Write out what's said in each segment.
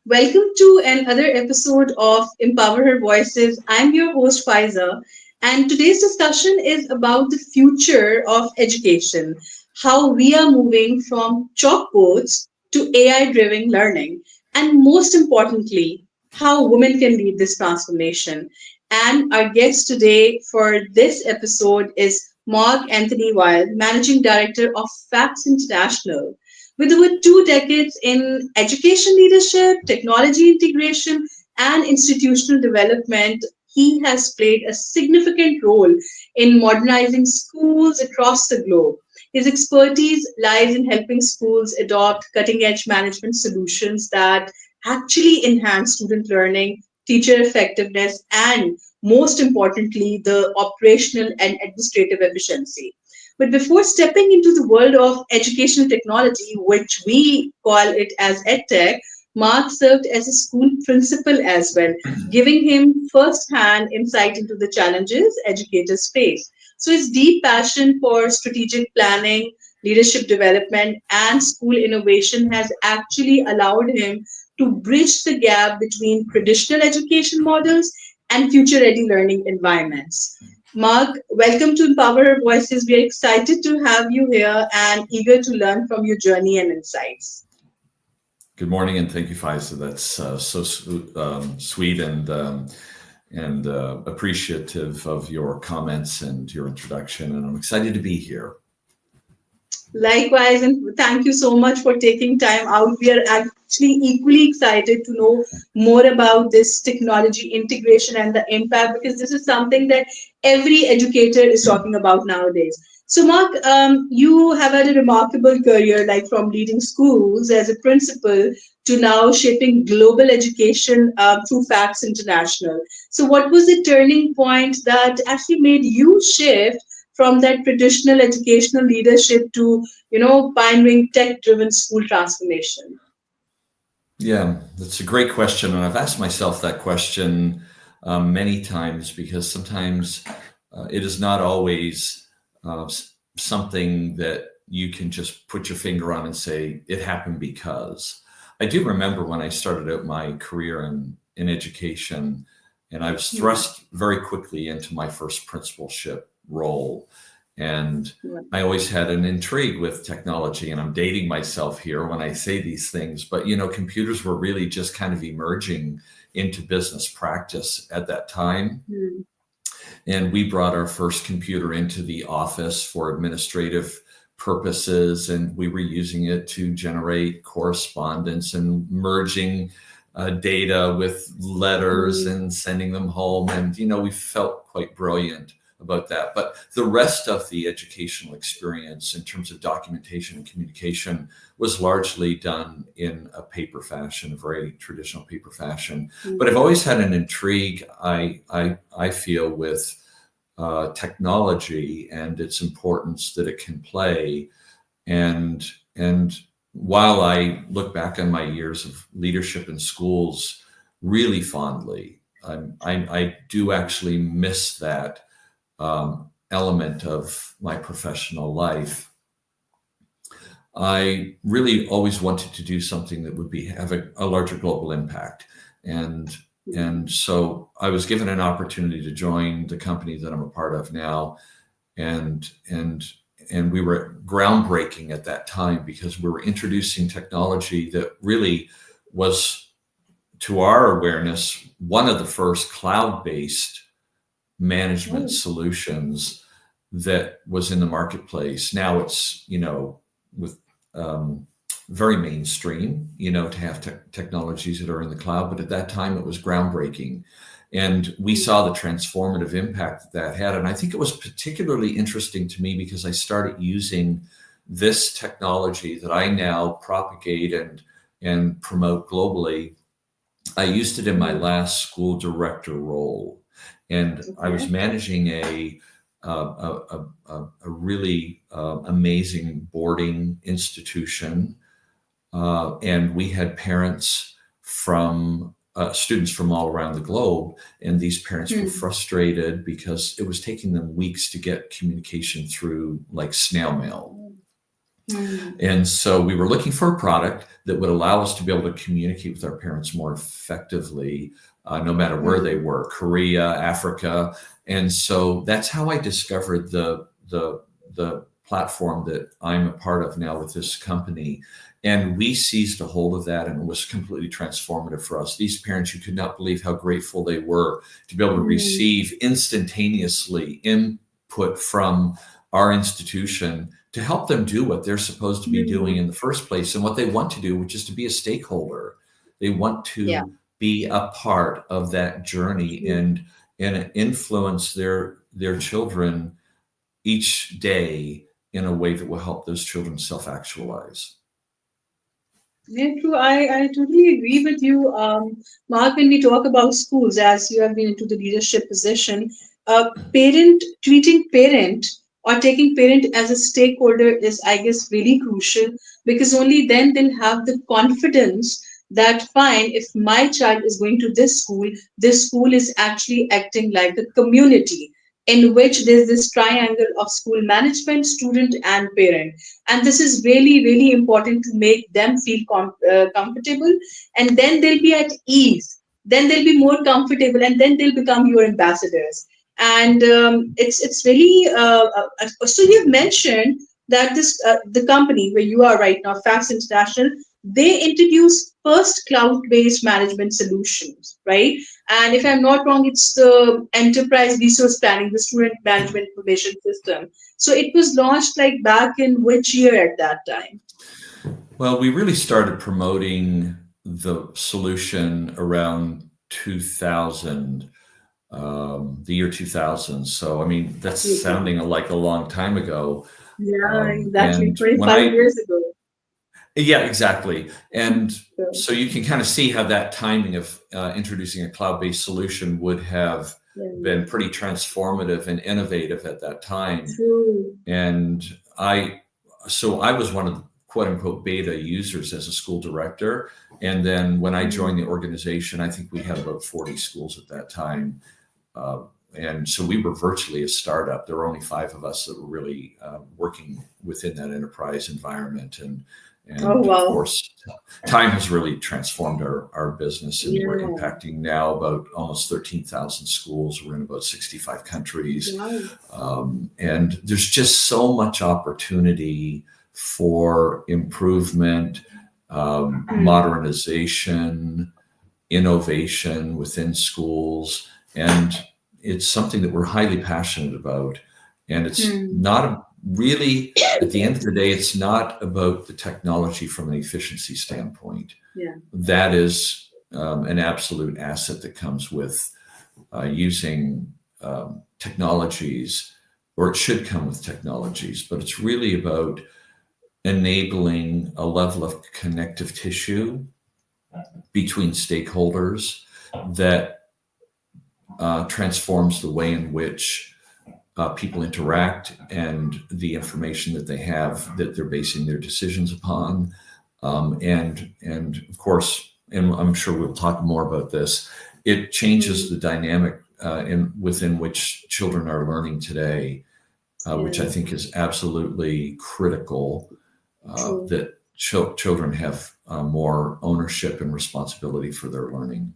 Welcome to another episode of Empower Her Voices. I'm your host, Faiza, and today's discussion is about the future of education, how we are moving from chalkboards to AI driven learning, and most importantly, how women can lead this transformation. And our guest today for this episode is Mark Anthony Wile, Managing Director of Facts International. With over 2 decades in education leadership, technology integration, and institutional development, he has played a significant role in modernizing schools across the globe. His expertise lies in helping schools adopt cutting edge management solutions that actually enhance student learning, teacher effectiveness, and most importantly, the operational and administrative efficiency. But before stepping into the world of educational technology, which we call it as EdTech, Mark served as a school principal as well, giving him first-hand insight into the challenges educators face. So his deep passion for strategic planning, leadership development, and school innovation has actually allowed him to bridge the gap between traditional education models and future-ready learning environments. Mark, welcome to Empower Her Voices. We are excited to have you here and eager to learn from your journey and insights. Good morning, and thank you, Faisa. That's sweet and appreciative of your comments and your introduction. And I'm excited to be here. Likewise, and thank you so much for taking time out. We are actually equally excited to know more about this technology integration and the impact because this is something that every educator is talking about nowadays. So, Mark, you have had a remarkable career, like from leading schools as a principal to now shaping global education through Facts International. So, what was the turning point that actually made you shift from that traditional educational leadership to pioneering tech driven school transformation? Yeah, that's a great question. And I've asked myself that question many times because sometimes it is not always something that you can just put your finger on and say, it happened because. I do remember when I started out my career in education, and I was thrust very quickly into my first principalship role. And I always had an intrigue with technology, and I'm dating myself here when I say these things, but computers were really just kind of emerging into business practice at that time. And we brought our first computer into the office for administrative purposes, and we were using it to generate correspondence and merging data with letters and sending them home. And, we felt quite brilliant about that. But the rest of the educational experience in terms of documentation and communication was largely done in a paper fashion, a very traditional paper fashion. But I've always had an intrigue, I feel, with technology and its importance that it can play. And while I look back on my years of leadership in schools really fondly, I do actually miss that element of my professional life. I really always wanted to do something that would have a larger global impact. And so I was given an opportunity to join the company that I'm a part of now. And we were groundbreaking at that time because we were introducing technology that really was, to our awareness, one of the first cloud-based management solutions that was in the marketplace. Now it's, with very mainstream, to have technologies that are in the cloud, but at that time it was groundbreaking. And we saw the transformative impact that had. And I think it was particularly interesting to me because I started using this technology that I now propagate and promote globally. I used it in my last school director role. And I was managing a really amazing boarding institution. And we had parents from students from all around the globe. And these parents were frustrated because it was taking them weeks to get communication through like snail mail. Hmm. And so we were looking for a product that would allow us to be able to communicate with our parents more effectively, no matter where they Hmm. were, Korea, Africa. And so that's how I discovered the platform that I'm a part of now with this company. And we seized a hold of that, and it was completely transformative for us. These parents, you could not believe how grateful they were to be able to Hmm. receive instantaneously input from our institution to help them do what they're supposed to be doing Hmm. in the first place and what they want to do, which is to be a stakeholder. They want Yeah. to be a part of that journey True. and influence their children each day in a way that will help those children self-actualize. Yeah, true. I totally agree with you, Mark. When we talk about schools, as you have been into the leadership position, parent treating parent or taking parent as a stakeholder is, I guess, really crucial because only then they'll have the confidence that fine, if my child is going to this school is actually acting like a community in which there's this triangle of school management, student, and parent, and this is really really important to make them feel comfortable, and then they'll be at ease, then they'll be more comfortable, and then they'll become your ambassadors. And it's really so you've mentioned that this the company where you are right now, Fax International, they introduce first cloud-based management solutions, right? And if I'm not wrong, it's the enterprise resource planning, the student management information system. So it was launched like back in which year at that time? Well, we really started promoting the solution around 2000, the year 2000. So, I mean, that's Okay. sounding like a long time ago. Yeah, exactly. And when 25 I years ago. Yeah, exactly. And So, so you can kind of see how that timing of introducing a cloud-based solution would have yeah. been pretty transformative and innovative at that time. True. And I, so I was one of the quote unquote beta users as a school director. And then when I joined the Mm. organization, I think we had about 40 schools at that time. Uh, and so we were virtually a startup. There were only five of us that were really working within that enterprise environment. Oh, And of wow. course, time has really transformed our business, and we're Yeah. impacting now about almost 13,000 schools. We're in about 65 countries. Wow. And there's just so much opportunity for improvement, Hmm. modernization, innovation within schools. And it's something that we're highly passionate about. And it's Hmm. not really, at the end of the day, it's not about the technology from an efficiency standpoint. Yeah. That is an absolute asset that comes with using technologies, or it should come with technologies, but it's really about enabling a level of connective tissue between stakeholders that transforms the way in which people interact and the information that they have that they're basing their decisions upon. And of course, and I'm sure we'll talk more about this, it changes Hmm. the dynamic within which children are learning today, which I Yeah. think is absolutely critical, True. that children have more ownership and responsibility for their learning.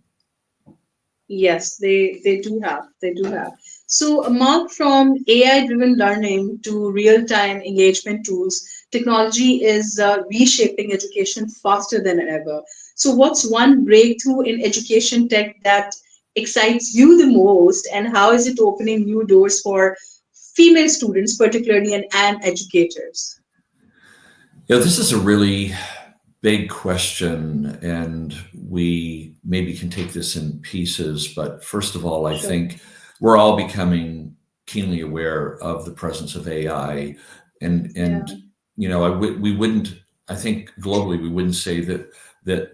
Yes, they do have. They do have. So, Mark, from AI-driven learning to real-time engagement tools, technology is reshaping education faster than ever. So, what's one breakthrough in education tech that excites you the most, and how is it opening new doors for female students, particularly, and educators? Yeah, this is a really big question, and we maybe can take this in pieces. But first of all, I Sure. think we're all becoming keenly aware of the presence of AI, and Yeah. we wouldn't. I think globally we wouldn't say that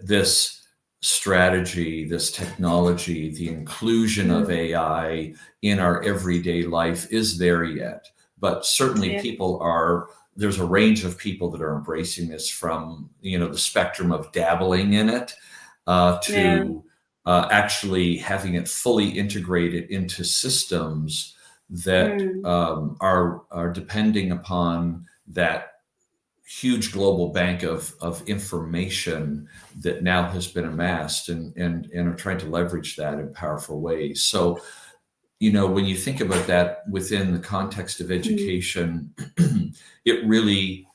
this strategy, this technology, the inclusion of Mm. AI in our everyday life is there yet. But certainly, Yeah. people are there's a range of people that are embracing this, from the spectrum of dabbling in it Yeah. to actually having it fully integrated into systems that Mm. are depending upon that huge global bank of information that now has been amassed, and are trying to leverage that in powerful ways. So, when you think about that within the context of Mm, education, it really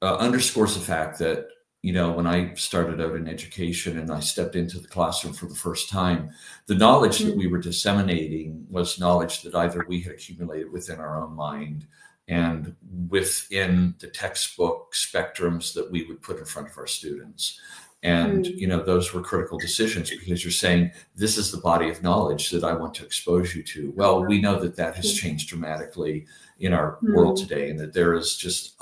underscores the fact that, when I started out in education and I stepped into the classroom for the first time, the knowledge that we mm, were disseminating was knowledge that either we had accumulated within our own mind and within the textbook spectrums that we would put in front of our students. And, mm, those were critical decisions, because you're saying, this is the body of knowledge that I want to expose you to. Well, we know that that has changed dramatically in our world mm, today, and that there is just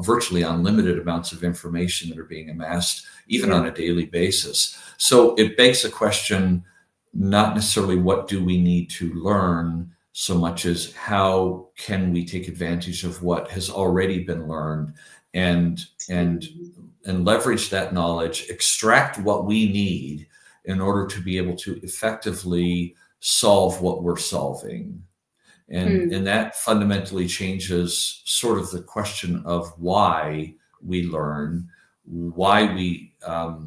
virtually unlimited amounts of information that are being amassed, even on yeah. a daily basis. So it begs the question, not necessarily what do we need to learn, so much as how can we take advantage of what has already been learned, and and Mm, and leverage that knowledge, extract what we need in order to be able to effectively solve what we're solving. And mm, that fundamentally changes sort of the question of why we learn, why we uh,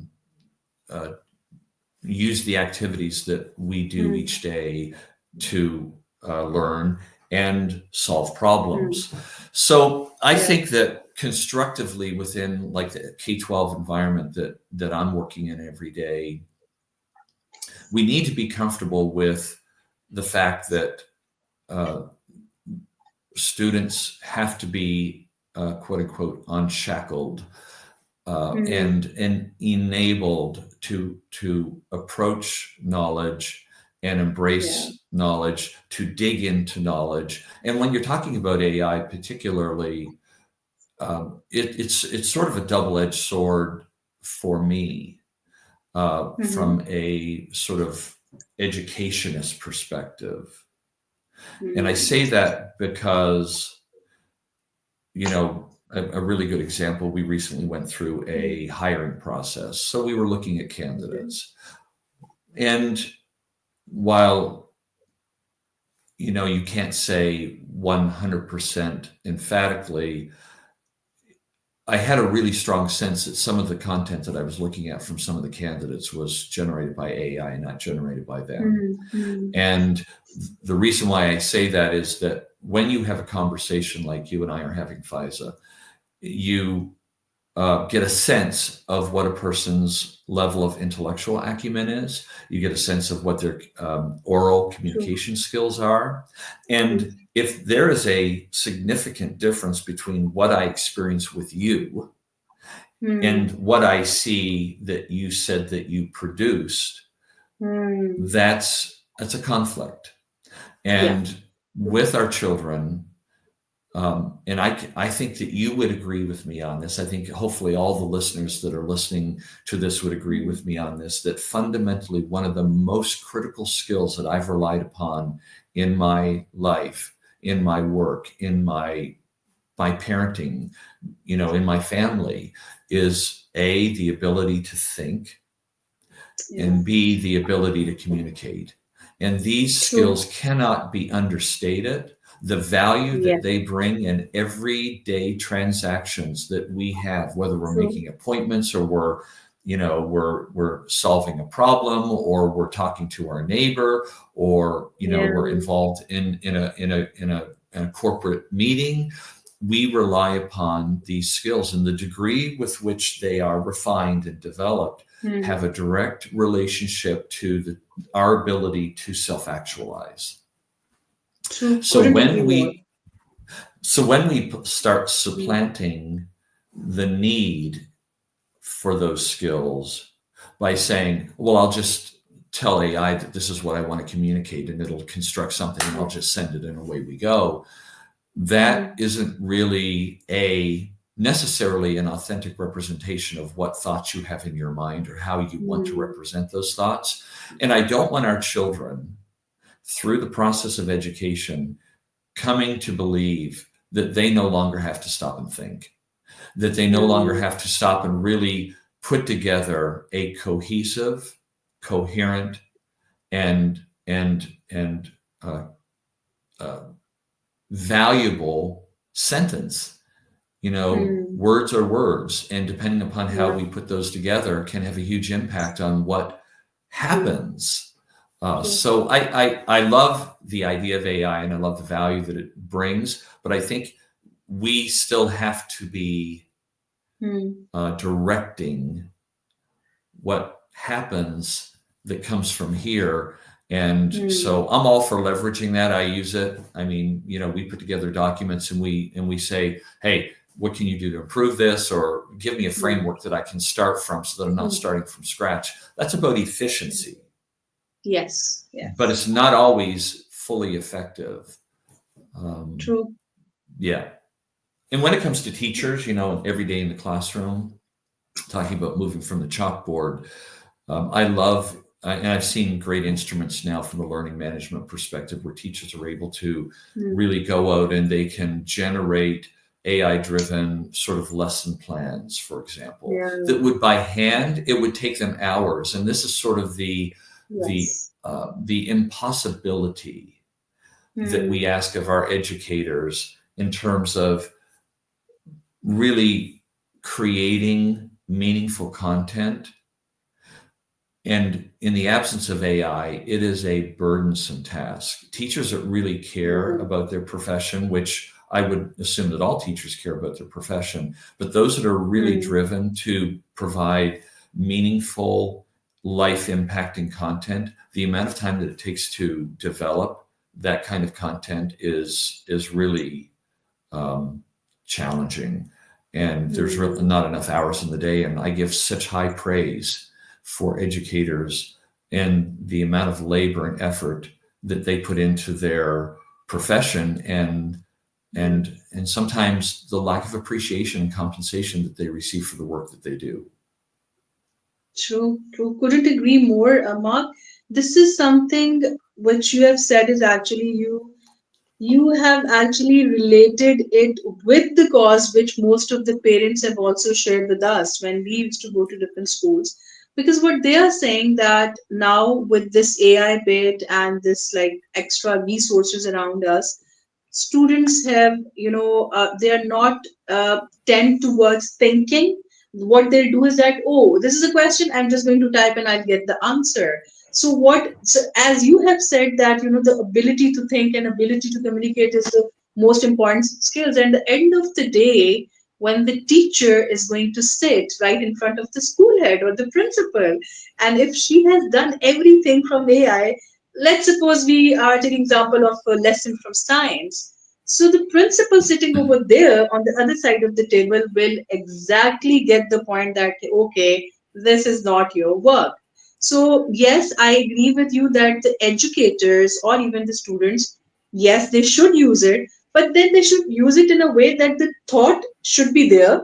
use the activities that we do mm, each day to learn and solve mm, problems. So I yeah. think that constructively within like the K-12 environment that I'm working in every day, we need to be comfortable with the fact that uh, students have to be quote unquote unshackled Mm, and enabled to approach knowledge and yeah. embrace knowledge, to dig into knowledge. And when you're talking about AI particularly, it's sort of a double-edged sword for me, from Mm-hmm. a sort of educationist perspective. And I Mm, say that because, a really good example, we recently went through a mm, hiring process. So we were looking at mm, candidates. And while, you can't say 100% emphatically, I had a really strong sense that some of the content that I was looking at from some of the candidates was generated by AI, not generated by them. mm, mm, And the reason why I say that is that when you have a conversation like you and I are having, Faiza, you get a sense of what a person's level of intellectual acumen is. You get a sense of what their oral true. communication skills are. And Mm, if there is a significant difference between what I experience with you and mm, what I see that you said that you produced, mm, that's a conflict. yeah. And with our children, and I think that you would agree with me on this. I think hopefully all the listeners that are listening to this would agree Mm, with me on this, that fundamentally one of the most critical skills that I've relied upon in my life, in my work, in my parenting, in my family, is A, the ability to think, yeah. and B, the ability to communicate. And these True. skills cannot be understated. The value Yeah. that they bring in everyday transactions that we have, whether we're True. making appointments or we're solving a problem, or we're talking to our neighbor, or Yeah. we're involved in a corporate meeting. We rely upon these skills, and the degree with which they are refined and developed have Mm, a direct relationship to our ability to self-actualize. true. So Couldn't when agree more. we so when we start Mm, supplanting the need for those skills by saying, well, I'll just tell AI that this is what I want to communicate, and it'll construct something, and I'll yeah. just send it, and away we go. That Mm, isn't really a necessarily an authentic representation of what thoughts you have in your mind or how you want to mm, represent those thoughts. And I don't want our children, through the process of education, coming to believe that they no longer have to stop and think, that they no longer mm, have to stop and really put together a cohesive, coherent, and uh, uh, valuable sentence Hmm. Words are words, and depending upon how Yeah. we put those together can have a huge impact on what True. happens. True. So I love the idea of AI and I love the value that it brings, but I think we still have to be Hmm. directing what happens that comes from here. And Hmm. so I'm all for leveraging that. I use it. I mean, we put together documents and we say, hey, what can you do to improve this? Or give me a Hmm. framework that I can start from so that I'm not Hmm. starting from scratch. That's about efficiency, Yes. but Yes. it's not always fully effective. Um, True. yeah. And when it comes to teachers, every day in the classroom, talking about moving from the chalkboard, I love, and I've seen great instruments now from a learning management perspective where teachers are able to Hmm. really go out and they can generate AI driven sort of lesson plans, for example, Yeah. that would by hand, it would take them hours. And this is sort of the, Yes. the impossibility that we Hmm. ask of our educators in terms of really creating meaningful content. And in the absence of AI, it is a burdensome task. Teachers that really care Hmm. about their profession, which I would assume that all teachers care about their profession, but those that are really Hmm. driven to provide meaningful, life impacting content, the amount of time that it takes to develop that kind of content is really um, challenging, and there's Hmm. not enough hours in the day. And I give such high praise for educators and the amount of labor and effort that they put into their profession, Hmm. and sometimes the lack of appreciation and compensation that they receive for the work that they do. True. True. Couldn't agree more, Mark. This is something which you have said is actually you have actually related it with the cause which most of the parents have also shared with us when we used to go to different schools, because what they are saying that now with this AI bit and this like extra resources around us, students have they are not tend towards thinking. What they'll do is that, oh, this is a question, I'm just going to type and I'll get the answer. So as you have said that the ability to think and ability to communicate is the most important skills. And at the end of the day, when the teacher is going to sit right in front of the school head or the principal, and if she has done everything from AI, let's suppose we are taking example of a lesson from science. So the principal sitting over there on the other side of the table will exactly get the point that, okay, this is not your work. So yes, I agree with you that the educators or even the students, yes, they should use it, but then they should use it in a way that the thought should be there.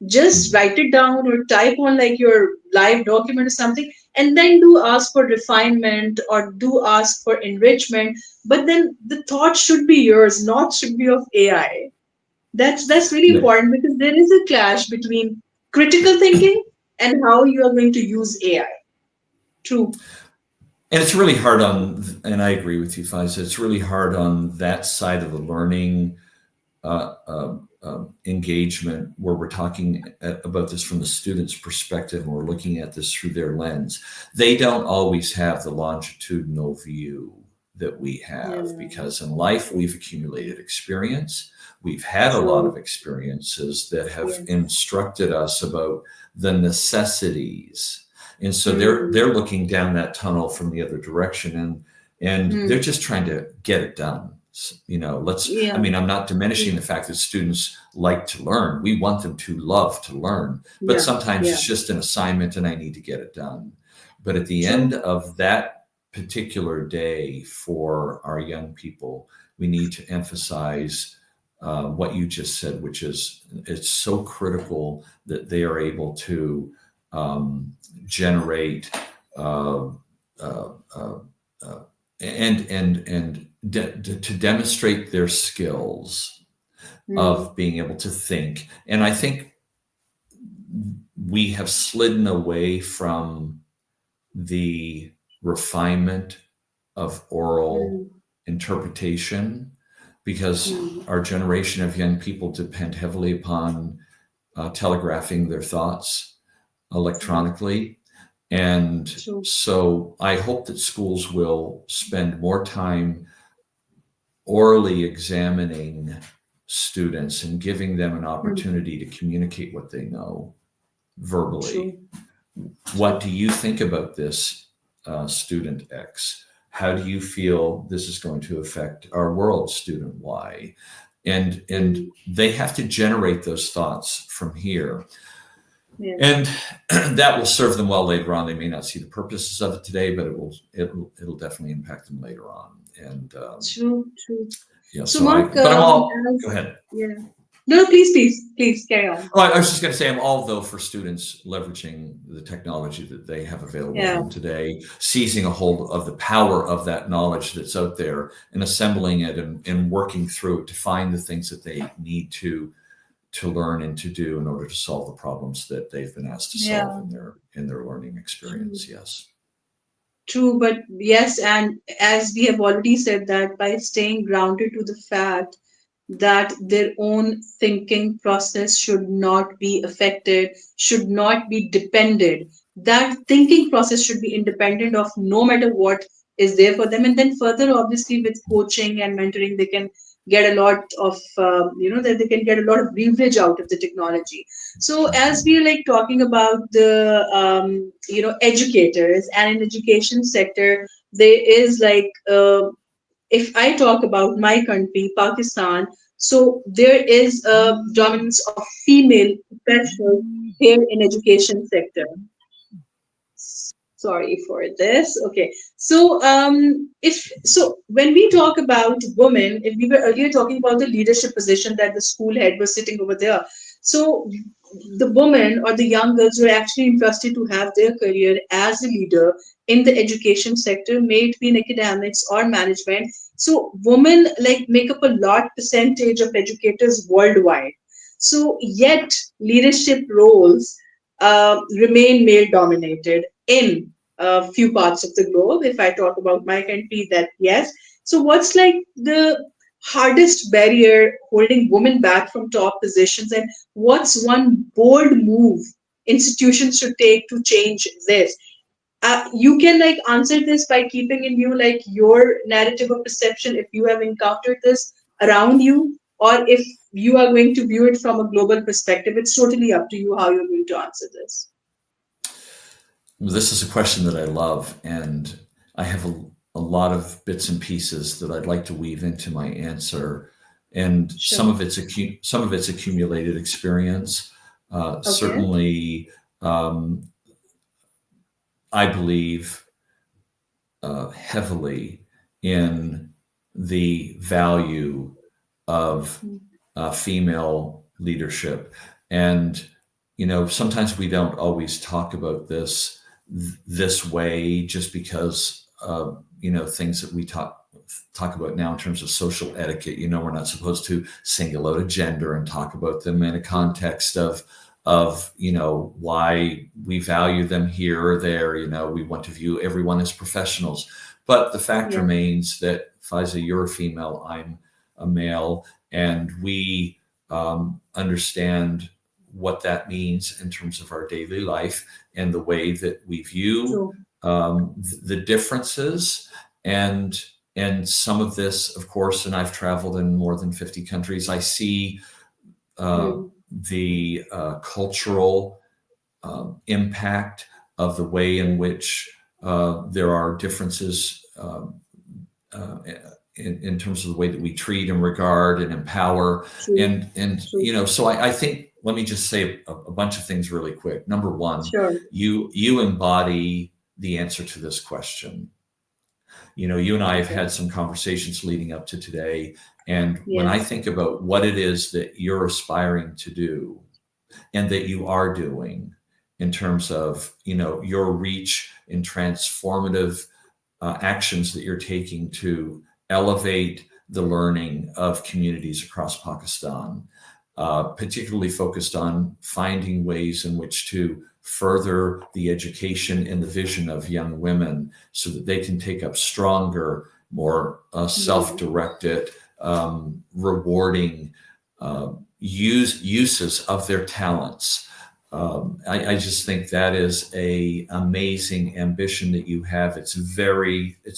Just Mhm. write it down or type on like your live document or something, and then do ask for refinement or do ask for enrichment. But then the thought should be yours, not should be of AI. That's really Yeah. important because there is a clash between critical thinking and how you are going to use AI. True. And it's really hard and I agree with you, Faiza, it's really hard on that side of the learning engagement where we're talking about this from the student's perspective and we're looking at this through their lens. They don't always have the longitudinal view that we have Yeah. because in life we've accumulated experience. We've had a lot of True. experiences that have Yes. instructed us about the necessities. And so they're Hmm. looking down that tunnel from the other direction, and they're Hmm. just trying to get it done. I Yeah. mean, I'm not diminishing True. the fact that students like to learn. We want them to love to learn, but Yeah. sometimes Yeah. it's just an assignment and I need to get it done. But at the end True. of that particular day for our young people, we need to emphasize what you just said, which is it's so critical that they are able to generate uh, uh, uh, uh, to demonstrate their skills Hmm. of being able to think. And I think we have slidden away from the refinement of oral Hmm. interpretation because Hmm. our generation of young people depend heavily upon telegraphing their thoughts Hmm. electronically. And True. so I hope that schools will spend more time orally examining students and giving them an Hmm. opportunity to communicate what they know verbally. True. What True. do you think about this, student X? How do you feel this is going to affect our world, student Y? And Hmm. they have to generate those thoughts from here, Yes. and that will serve them well later on. They may not see the purposes of it today, but it'll definitely impact them later on. And True. True. yeah, So, so I, Mark, but I'm all, go as ahead. yeah. No, no, please, please, please carry on. Oh, I was just going to say, I'm all though for students leveraging the technology that they have available to Yeah. them today, seizing a hold of the power of that knowledge that's out there and assembling it and working through it to find the things that they need to learn and to do in order to solve the problems that they've been asked to solve Yeah. in their learning True. experience. Yes. True, but yes, and as we have already said that by staying grounded to the fact that their own thinking process should not be affected, should not be dependent. That thinking process should be independent of no matter what is there for them. And then further, obviously, with coaching and mentoring, they can get a lot of, that they can get a lot of leverage out of the technology. So as Mhm. we are like talking about the, educators and in education sector, there is like, if I talk about my country, Pakistan, so there is a dominance of female professionals here in education sector. Sorry for this. Okay. So if so when we talk about women, if we were earlier talking about the leadership position that the school head was sitting over there. So the women or the young girls who are actually interested to have their career as a leader in the education sector, may it be in academics or management. So women like make up a large percentage of educators worldwide. So yet leadership roles remain male dominated in a few parts of the globe. If I talk about my country, that yes. So what's like the hardest barrier holding women back from top positions, and what's one bold move institutions should take to change this? You can like answer this by keeping in view like your narrative of perception if you have encountered this around you, or if you are going to view it from a global perspective. It's totally up to you how you're going to answer this. This is a question that I love, and I have a lot of bits and pieces that I'd like to weave into my answer. And Sure. some of it's accumulated experience. Okay. Certainly, um, I believe heavily in the value of female leadership. And, sometimes we don't always talk about this way just because, things that we talk about now in terms of social etiquette. We're not supposed to single out a gender and talk about them in a context of why we value them here or there. We want to view everyone as professionals, but the fact Yeah. remains that Faiza, you're a female, I'm a male, and we understand what that means in terms of our daily life and the way that we view True. the differences. And some of this, of course, and I've traveled in more than 50 countries, I see uh, Hmm. the cultural impact of the way in which there are differences uh, in terms of the way that we treat and regard and empower. True. And True. so I think, let me just say a bunch of things really quick. Number one, Sure. you embody the answer to this question. You and I have Okay. had some conversations leading up to today. And when I Yes. think about what it is that you're aspiring to do and that you are doing in terms of, your reach in transformative actions that you're taking to elevate the learning of communities across Pakistan, particularly focused on finding ways in which to further the education and the vision of young women so that they can take up stronger, more Hmm. self-directed, rewarding uses of their talents. I just think that is a amazing ambition that you have. It's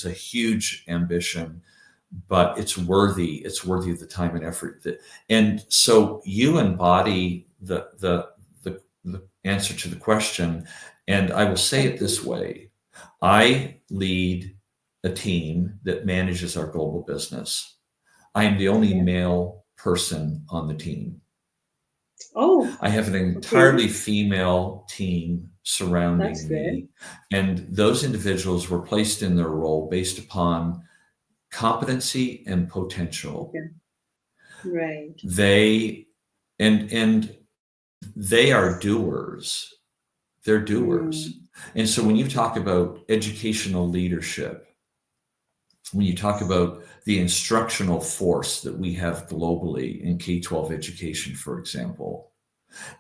a huge ambition, but it's worthy. It's worthy of the time and effort. And so you embody the answer to the question. And I will say it this way: I lead a team that manages our global business. I am the only Okay. male person on the team. Oh, I have an okay. entirely female team That's surrounding good. me, and those individuals were placed in their role based upon competency and potential. Okay. Right. They and they are doers. They're doers. Mm. And so when you talk about educational leadership, when you talk about the instructional force that we have globally in K-12 education, for example,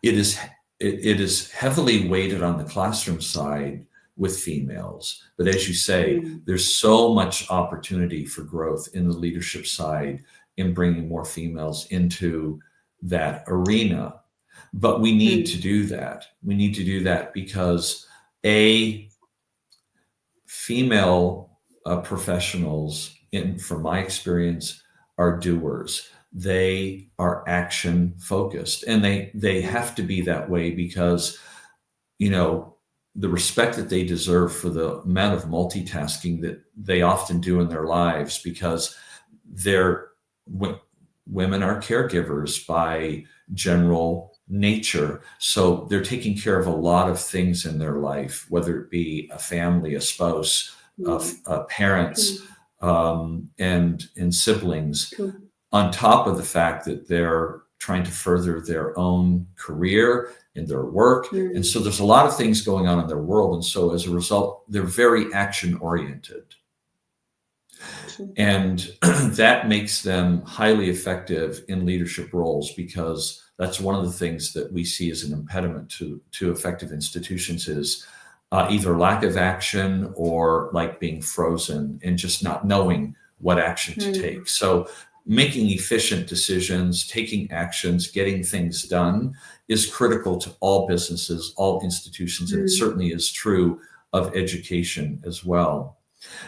it is it is heavily weighted on the classroom side with females. But as you say, Mm. there's so much opportunity for growth in the leadership side in bringing more females into that arena. But we need to Mm. do that. We need to do that because a female professionals, from my experience, are doers. They are action focused, and they have to be that way because you know the respect that they deserve for the amount of multitasking that they often do in their lives, because they're women are caregivers by general nature. So they're taking care of a lot of things in their life, whether it be a family, a spouse, Mm. parents, True. and siblings, True. on top of the fact that they're trying to further their own career in their work. And Mm. so there's a lot of things going on in their world. And so as a result, they're very action oriented. True. And that makes them highly effective in leadership roles, because that's one of the things that we see as an impediment to effective institutions is either lack of action or like being frozen and just not knowing what action to Mm. take. So making efficient decisions, taking actions, getting things done is critical to all businesses, all institutions, and it Mm. certainly is true of education as well.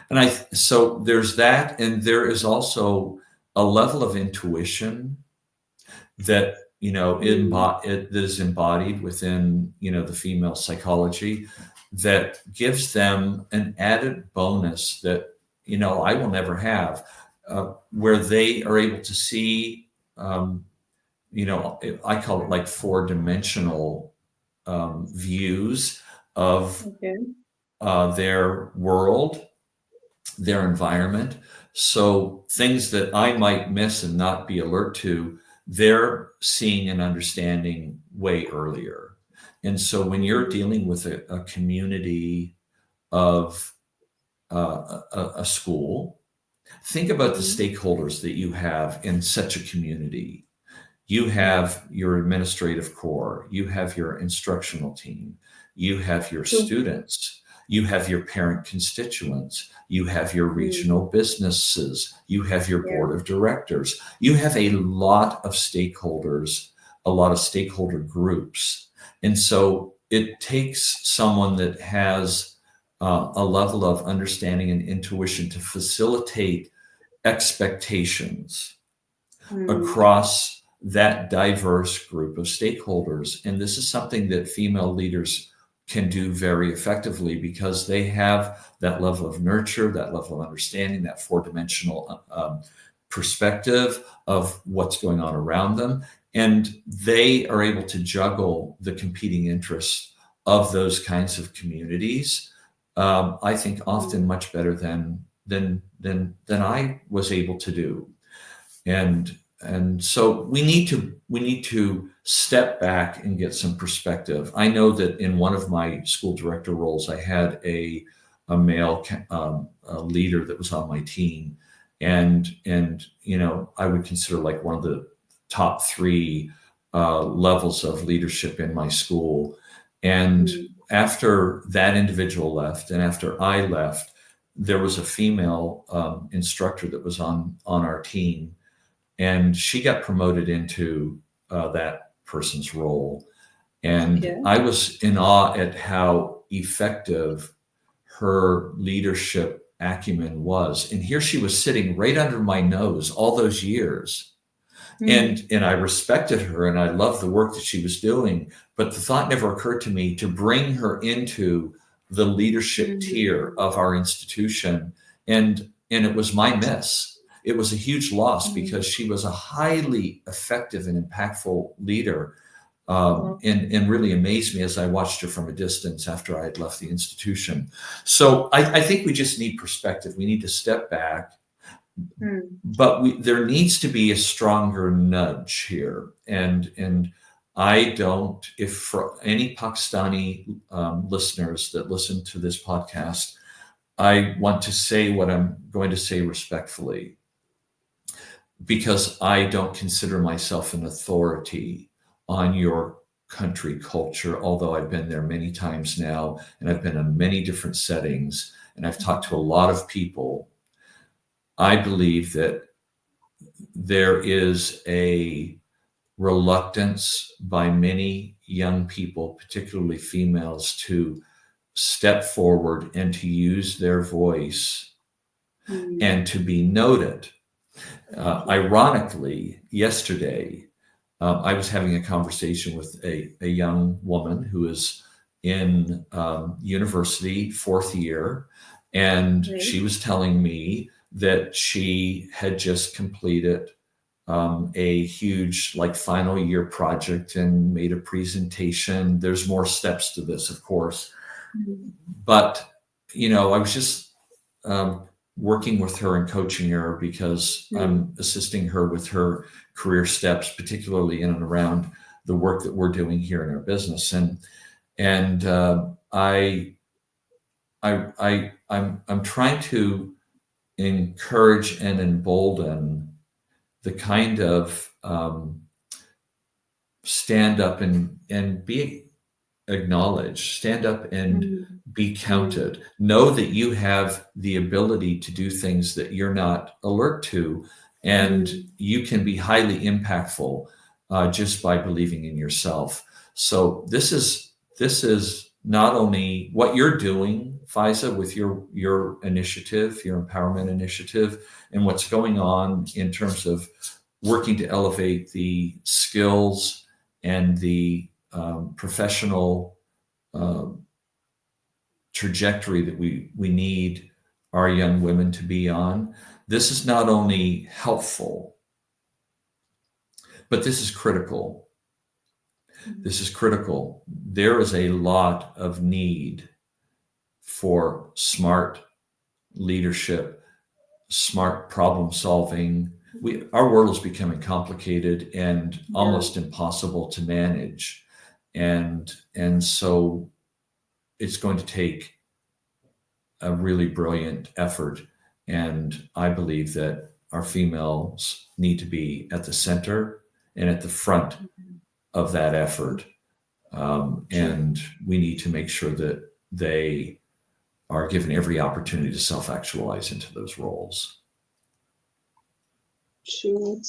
And so there's that, and there is also a level of intuition that Mm. that is embodied within the female psychology, that gives them an added bonus that I will never have, where they are able to see, I call it like four-dimensional views of Okay. their world, their environment. So things that I might miss and not be alert to, they're seeing and understanding way earlier. And so when you're Mm. dealing with a community of a school, think about the Mm. stakeholders that you have in such a community. You Right. have your administrative core, you have your instructional team, you have your True. students, you have your parent constituents, you have your regional Mm. businesses, you have your Yeah. board of directors, you have a lot of stakeholders, a lot of stakeholder groups. And so it takes someone that has a level of understanding and intuition to facilitate expectations Mm. across that diverse group of stakeholders. And this is something that female leaders can do very effectively, because they have that level of nurture, that level of understanding, that four-dimensional perspective of what's going on around them. And they are able to juggle the competing interests of those kinds of communities. I think often Mm. much better than I was able to do. And so we need to step back and get some perspective. I know that in one of my school director roles, I had a male a leader that was on my team, and I would consider like one of the top three levels of leadership in my school. And Mm. after that individual left, and after I left, there was a female instructor that was on our team, and she got promoted into that person's role. And Okay. I was in awe at how effective her leadership acumen was. And here she was sitting right under my nose all those years. Hmm. And I respected her and I loved the work that she was doing. But the thought never occurred to me to bring her into the leadership tier Hmm. of our institution. And it was my miss. It was a huge loss because Hmm. she was a highly effective and impactful leader, Wow. and really amazed me as I watched her from a distance after I had left the institution. So I think we just need perspective. We need to step back, Hmm. but there needs to be a stronger nudge here. And I don't, if for any Pakistani listeners that listen to this podcast, I want to say what I'm going to say respectfully, because I don't consider myself an authority on your country culture, although I've been there many times now and I've been in many different settings and I've talked to a lot of people. I believe that there is a reluctance by many young people, particularly females, to step forward and to use their voice Hmm. and to be noted. True. Ironically, yesterday, I was having a conversation with a young woman who is in university, fourth year, and Right. she was telling me that she had just completed a huge, like, final year project and made a presentation. There's more steps to this, of course, Hmm. but I was just um, working with her and coaching her because Hmm. I'm assisting her with her career steps, particularly in and around the work that we're doing here in our business. And I'm trying to encourage and embolden the kind of stand up and be acknowledge, stand up and Hmm. be Hmm. counted. Know that you have the ability to do things that you're not alert to, and Hmm. you can be highly impactful just by believing in yourself. So this is not only what you're doing, Faiza, with your initiative, your empowerment initiative, and what's going on in terms of working to elevate the skills and the professional uh, trajectory that we need our young women to be on. This is not only helpful, but this is critical. This is critical. There is a lot of need for smart leadership, smart problem solving. Our world is becoming complicated and Yeah. almost impossible to manage, and so it's going to take a really brilliant effort. And I believe that our females need to be at the center and at the front of that effort. True. And we need to make sure that they are given every opportunity to self actualize into those roles. True.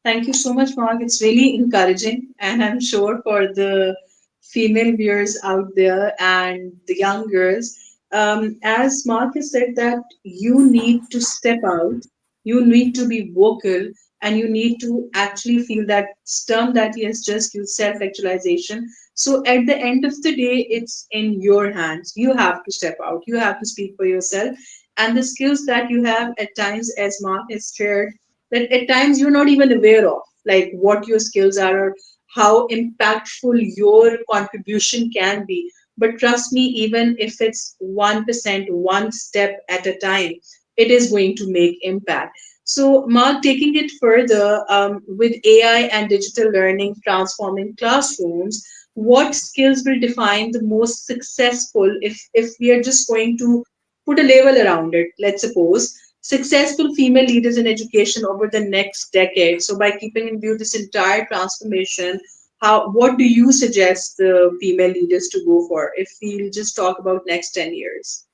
Thank you so much, Mark. It's really encouraging, and I'm sure for the female viewers out there and the young girls, as Mark has said, that you need to step out, you need to be vocal, and you need to actually feel that term that he has just used, self-actualization. So at the end of the day, it's in your hands. You have to step out. You have to speak for yourself, and the skills that you have at times, as Mark has shared, that at times you're not even aware of, like what your skills are or how impactful your contribution can be. But trust me, even if it's 1%, one step at a time, it is going to make impact. So, Mark, taking it further, with AI and digital learning transforming classrooms, what skills will define the most successful, if we are just going to put a label around it, let's suppose successful female leaders in education over the next decade. So, by keeping in view this entire transformation, how what do you suggest the female leaders to go for if we'll just talk about next 10 years?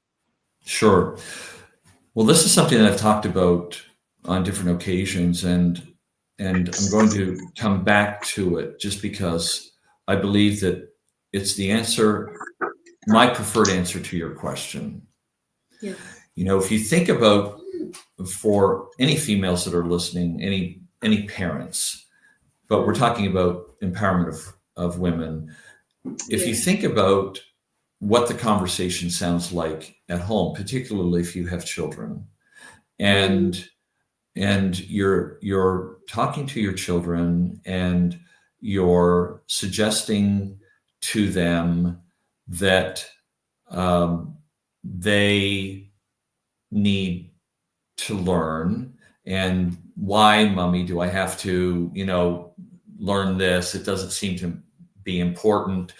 Sure. Well, this is something that I've talked about on different occasions. And and I'm going to come back to it just because I believe that it's the answer, my preferred answer to your question. Yes. If you think about, for any females that are listening, any parents, but we're talking about empowerment of women. If you Yes. think about what the conversation sounds like at home, particularly if you have children, Mm. and you're talking to your children and you're suggesting to them that they need to learn, and why, mommy, do I have to learn this? It doesn't seem to be important.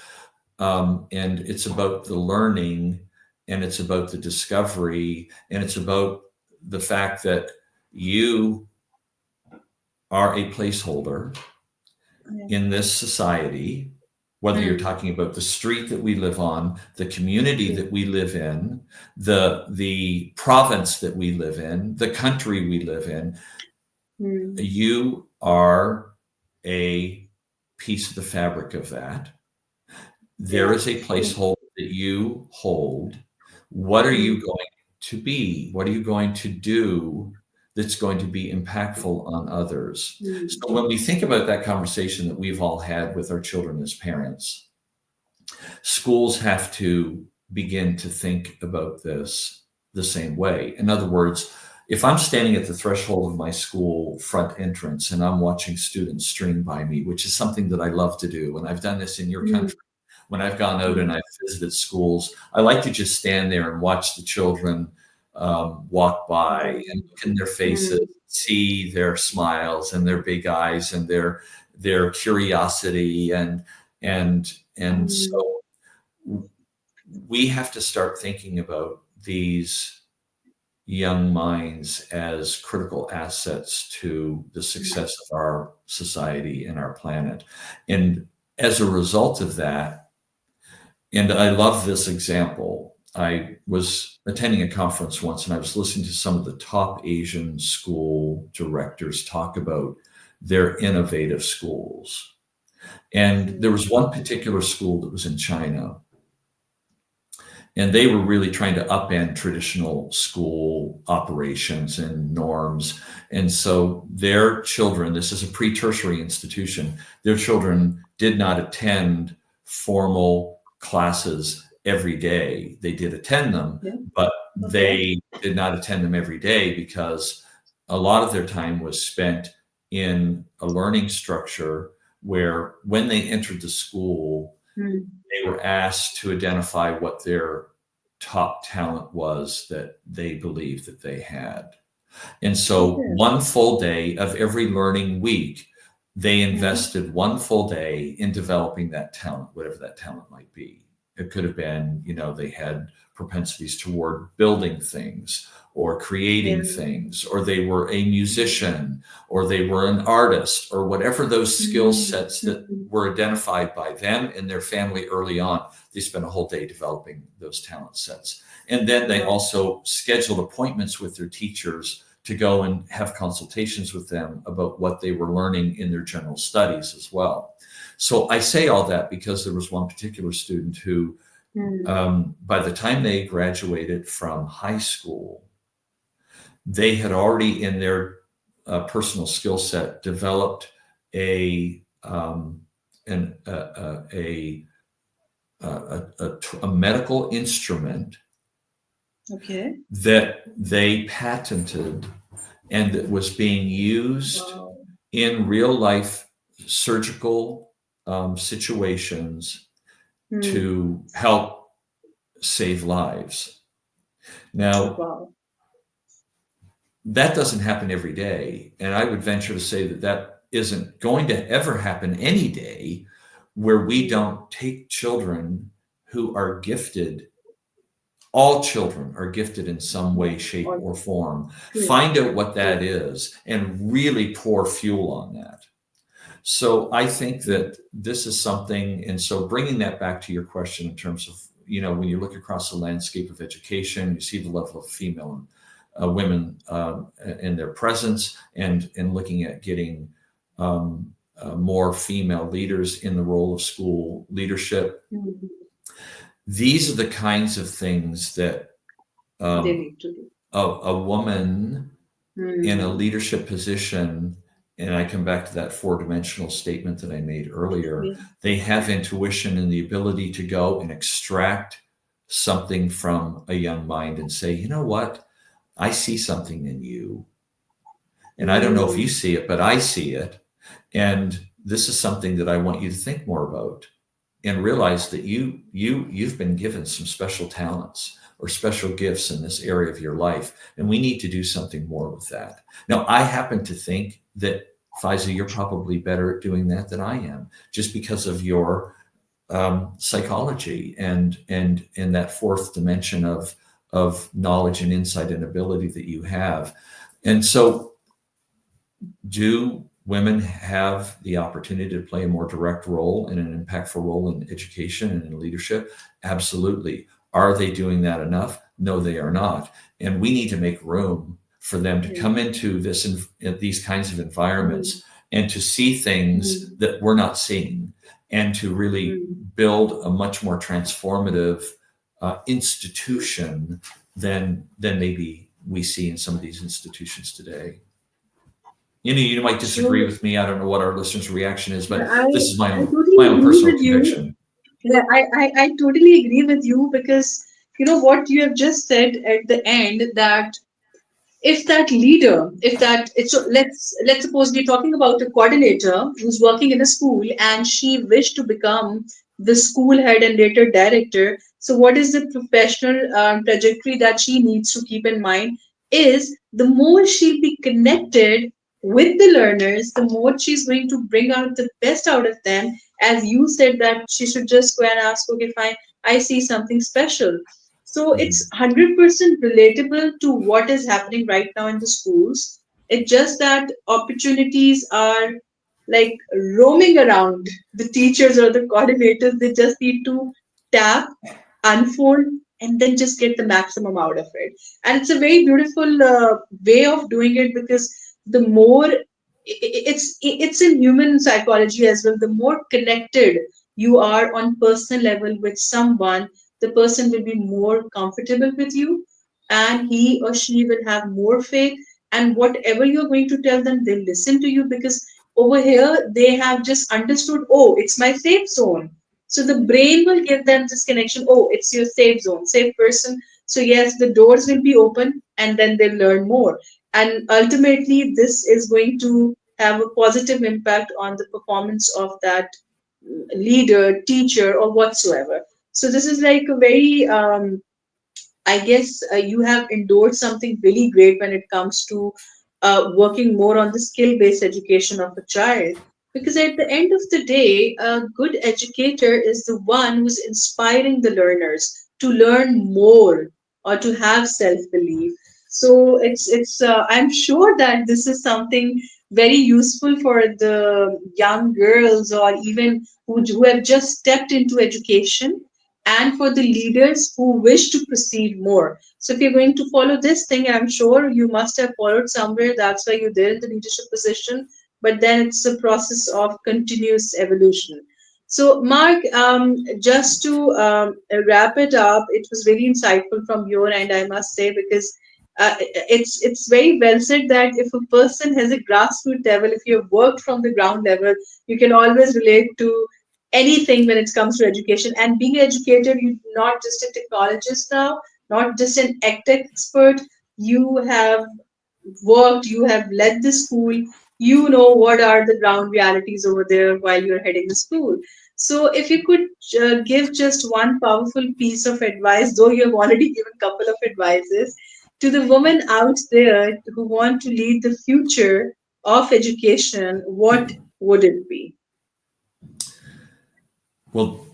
And it's about the learning, and it's about the discovery, and it's about the fact that you are a placeholder Yeah. in this society, whether you're Mm. talking about the street that we live on, the community Yes. that we live in, the province that we live in, the country we live in. Mm. You are a piece of the fabric of that. There Yeah. is a True. placeholder that you hold. What are you Mm. going to be? What are you going to do that's going to be impactful on others? Mm. So when we think about that conversation that we've all had with our children as parents, schools have to begin to think about this the same way. In other words, if I'm standing at the threshold of my school front entrance and I'm watching students stream by me, which is something that I love to do, and I've done this in your Mm. country, when I've gone out and Mm. I've visited schools, I like to just stand there and watch the children walk by and Mm. look in their faces, Mm. see their smiles and their big eyes and their curiosity, and Mm. so we have to start thinking about these young minds as critical assets to the Mm. success of our society and our planet. And as a result of that, and I love this example, I was attending a conference once and I was listening to some of the top Asian school directors talk about their innovative schools. And there was one particular school that was in China, and they were really trying to upend traditional school operations and norms. And so their children, this is a pre-tertiary institution, their children did not attend formal classes every day. They did attend them, Yeah. but Okay. they did not attend them every day because a lot of their time was spent in a learning structure where when they entered the school, Mm. they were asked to identify what their top talent was that they believed that they had. And so Okay. one full day of every learning week, they Mm. invested one full day in developing that talent, whatever that talent might be. It could have been, they had propensities toward building things or Yeah. creating things, or they were a musician, or they were an artist, or whatever those skill Mm. sets that Mm. were identified by them and their family early on. They spent a whole day developing those talent sets. And then they Wow. also scheduled appointments with their teachers to go and have consultations with them about what they were learning in their general studies as well. So I say all that because there was one particular student who, Mm. by the time they graduated from high school, they had already in their personal skill set developed a an, a medical instrument Okay. that they patented and that was being used Wow. in real life surgical situations Mm. to help save lives. Now, Wow. that doesn't happen every day. And I would venture to say that that isn't going to ever happen any day where we Mm. don't take children who are gifted. All children are gifted in some Yeah. way, shape, All or form. true. Find out what that True. is and really pour fuel on that. So I think Mm. that this is something, and so bringing that back to your question in terms of, when you look across the landscape of education, you see the level of female and women in their presence, and looking at getting more female leaders in the role of school leadership. Mhm. These are the kinds of things that They um, need to do. a woman in a Hmm. leadership position, and I come back to that four-dimensional statement that I made earlier, Yeah. they have intuition and the ability to go and extract something from a young mind and say, you know what? I see something in you. And I don't know if you Hmm. see it, but I see it. And this is something that I want you to think more about and realize that you've been given some special talents or special gifts in this area of your life, and we need to do something more with that. Now, I happen to think that Faiza, you're probably better at doing that than I am, just because of your psychology and that fourth dimension of knowledge and insight and ability that you have. And so, do women have the opportunity to play a more direct role and an impactful role in education and in leadership? Absolutely. Are they doing that enough? No, they are not. And we need to make room for them to Hmm. come into these kinds of Hmm. environments and to see things Hmm. that we're not seeing, and to really Hmm. build a much more transformative institution than maybe we see in some of these institutions today. You might disagree True. with me. I don't know what our listeners' reaction is, Yeah, but this is I totally my own agree personal with you. conviction. Yeah, I totally agree with you because you know what you have just said at the end, that if that leader, if that it's so let's suppose we're talking about a coordinator who's working in a school and she wished to become the school head and later director. So what is the professional trajectory that she needs to keep in mind is the more she'll be connected with the learners, the more she's going to bring out the best out of them. As you said that she should just go and ask, okay, fine, I see something special. So it's Mhm. 100% relatable to what is happening right now in the schools. It's just that opportunities are like roaming around the teachers or the coordinators. They just need to tap, unfold, and then just get the maximum out of it. And it's a very beautiful way of doing it because the more it's in human psychology as well. The more connected you are on personal level with someone, the person will be more comfortable with you, and he or she will have more faith. And whatever you're going to tell them, they'll listen to you because over here they have just understood, oh, it's my safe zone. So the brain will give them this connection, oh, it's your safe zone, safe person. So yes, the doors will be open and then they'll learn more. And ultimately, this is going to have a positive impact on the performance of that leader, teacher, or whatsoever. So this is like a very I guess you have endorsed something really great when it comes to working more on the skill based education of a child. Because at the end of the day, a good educator is the one who's inspiring the learners to learn more or to have self belief. So I'm sure that this is something very useful for the young girls or even who have just stepped into education, and for the leaders who wish to proceed more. So if you're going to follow this thing, I'm sure you must have followed somewhere. That's why you're there in the leadership position. But then it's a process of continuous evolution. So, Mark, just to wrap it up, it was very insightful from your end, I must say, because it's very well said that if a person has a grassroots level, if you have worked from the ground level, you can always relate to anything when it comes to education. And being an educator, you're not just a technologist now, not just an edtech expert. You have worked, you have led the school, you know what are the ground realities over there while you're heading the school. So if you could give just one powerful piece of advice, though you have already given a couple of advices, to the women out there who want to lead the future of education, what would it be? Well,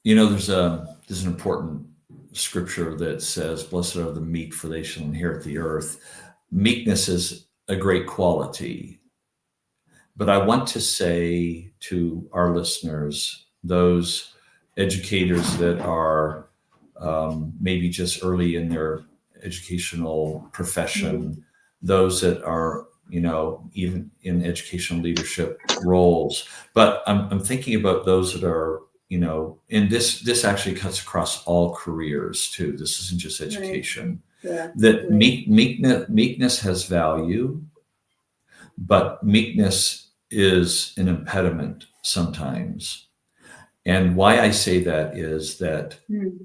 there's an important scripture that says, "Blessed are the meek, for they shall inherit the earth." Meekness is a great quality, but I want to say to our listeners, those educators that are maybe just early in their educational Hmm. profession, those that are even in educational leadership roles. But I'm thinking about those that are, and this actually cuts across all careers too. This isn't just Right. education. Yeah. That Right. meekness has value, but meekness is an impediment sometimes. And why I say that is that Hmm.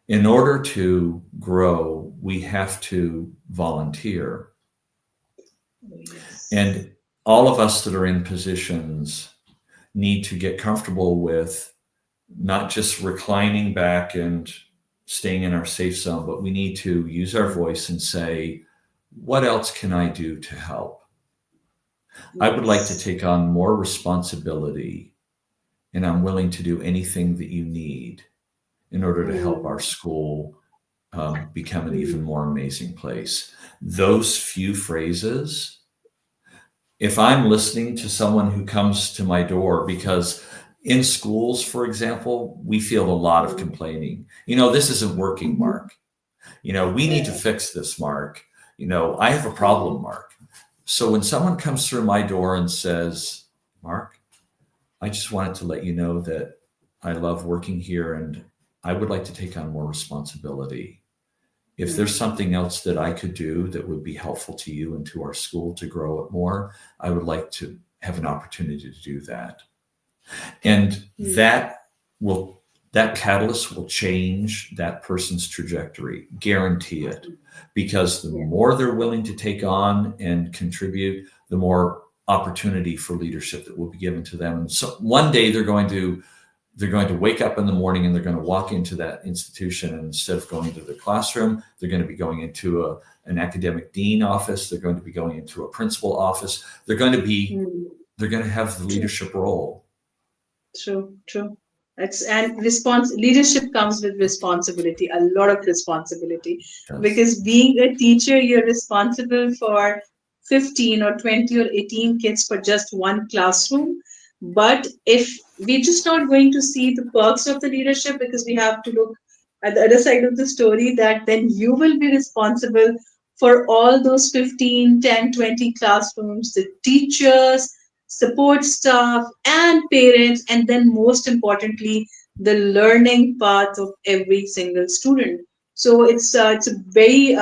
in order to grow, we have to volunteer. Oh, yes. And all of us that are in positions need to get comfortable with not just reclining back and staying in our safe zone, but we need to use our voice and say, what else can I do to help? I would like to Yes. take on more responsibility, and I'm willing to do anything that you need in order to help our Hmm. school become an even Hmm. more amazing place. Those few phrases, if I'm listening to someone who comes to my door, because in schools, for example, we feel a lot of Hmm. complaining. This isn't working, Hmm. Mark. We need to Yeah. fix this, Mark. I have a Hmm. problem, Mark. So when someone comes through my door and says, Mark, I just wanted to let you know that I love working here and I would like to take on more responsibility. If there's Hmm. something else that I could do that would be helpful to you and to our school to grow it more, I would like to have an opportunity to do that. And Hmm. that catalyst will change that person's trajectory, guarantee it. Because the Yeah. more they're willing to take on and contribute, the more opportunity for leadership that will be given to them. And so one day they're going to wake up in the morning and they're going to walk into that institution, and instead of going to the classroom, they're going to be going into an academic dean office. They're going to be going into a principal office. Hmm. They're going to have the True. leadership role. True. True. It's and response leadership comes with responsibility, a lot of responsibility. Yes. Because being a teacher, you're responsible for 15 or 20 or 18 kids for just one classroom. But if we're just not going to see the perks of the leadership, because we have to look at the other side of the story, that then you will be responsible for all those 15, 10, 20 classrooms, the teachers, support staff, and parents, and then most importantly, the learning path of every single student. So it's a very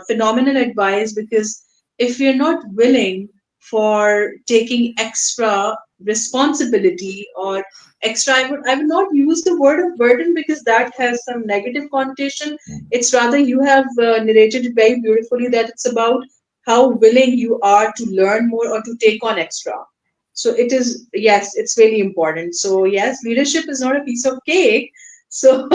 phenomenal advice, because if you're not willing for taking extra responsibility or extra, I would not use the word of burden, because that has some negative connotation. It's rather, you have narrated it very beautifully, that it's about how willing you are to learn more or to take on extra. So it is, yes, it's really important. So yes, leadership is not a piece of cake. So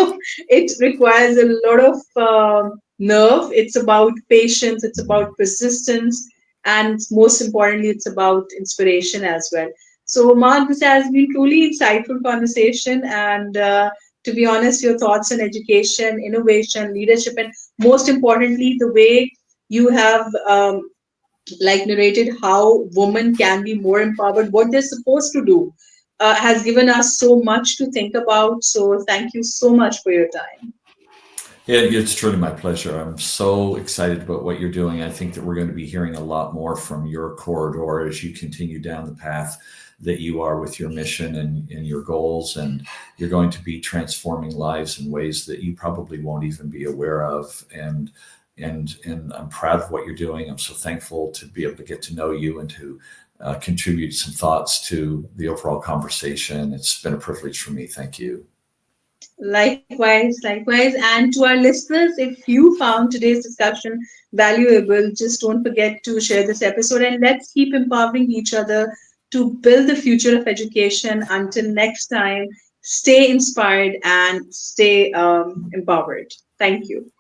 it requires a lot of nerve. It's about patience, it's about persistence, and most importantly, it's about inspiration as well. So Mark, this has been truly insightful conversation, and to be honest, your thoughts on education, innovation, leadership, and most importantly, the way you have narrated how women can be more empowered, what they're supposed to do, has given us so much to think about. So thank you so much for your time. It's truly my pleasure. I'm so excited about what you're doing. I think that we're going to be hearing a lot more from your corridor as you continue down the path that you are with your mission and your goals. And you're going to be transforming lives in ways that you probably won't even be aware of. And I'm proud of what you're doing. I'm so thankful to be able to get to know you and to contribute some thoughts to the overall conversation. It's been a privilege for me. Thank you. Likewise, likewise. And to our listeners, if you found today's discussion valuable, just don't forget to share this episode, and let's keep empowering each other to build the future of education. Until next time, stay inspired and stay empowered. Thank you.